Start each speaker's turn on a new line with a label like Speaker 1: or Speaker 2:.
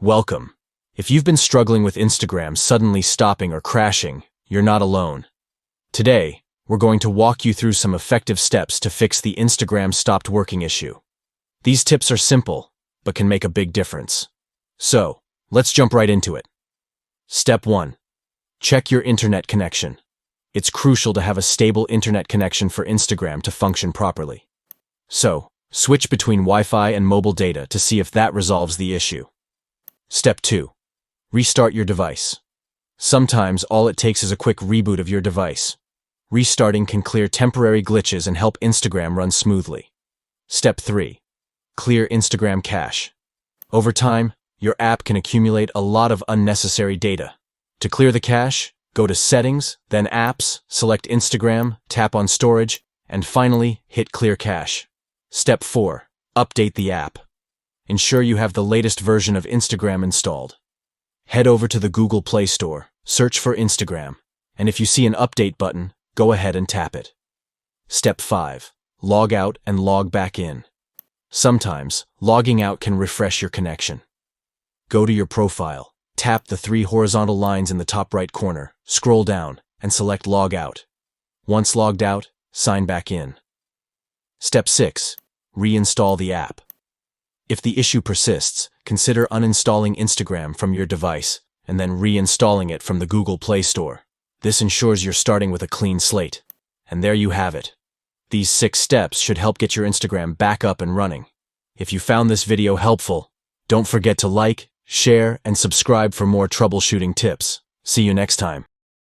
Speaker 1: Welcome. If you've been struggling with Instagram suddenly stopping or crashing, you're not alone. Today, we're going to walk you through some effective steps to fix the Instagram stopped working issue. These tips are simple, but can make a big difference. So, let's jump right into it. Step 1. Check your internet connection. It's crucial to have a stable internet connection for Instagram to function properly. So, switch between Wi-Fi and mobile data to see if that resolves the issue. Step 2. Restart your device. Sometimes all it takes is a quick reboot of your device. Restarting can clear temporary glitches and help Instagram run smoothly. Step 3. Clear Instagram cache. Over time, your app can accumulate a lot of unnecessary data. To clear the cache, go to Settings, then Apps, select Instagram, tap on Storage, and finally, hit Clear Cache. Step 4. Update the app. Ensure you have the latest version of Instagram installed. Head over to the Google Play Store, search for Instagram, and if you see an update button, go ahead and tap it. Step 5. Log out and log back in. Sometimes, logging out can refresh your connection. Go to your profile, tap the 3 horizontal lines in the top right corner, scroll down, and select Log Out. Once logged out, sign back in. Step 6. Reinstall the app. If the issue persists, consider uninstalling Instagram from your device and then reinstalling it from the Google Play Store. This ensures you're starting with a clean slate. And there you have it. These 6 steps should help get your Instagram back up and running. If you found this video helpful, don't forget to like, share, and subscribe for more troubleshooting tips. See you next time.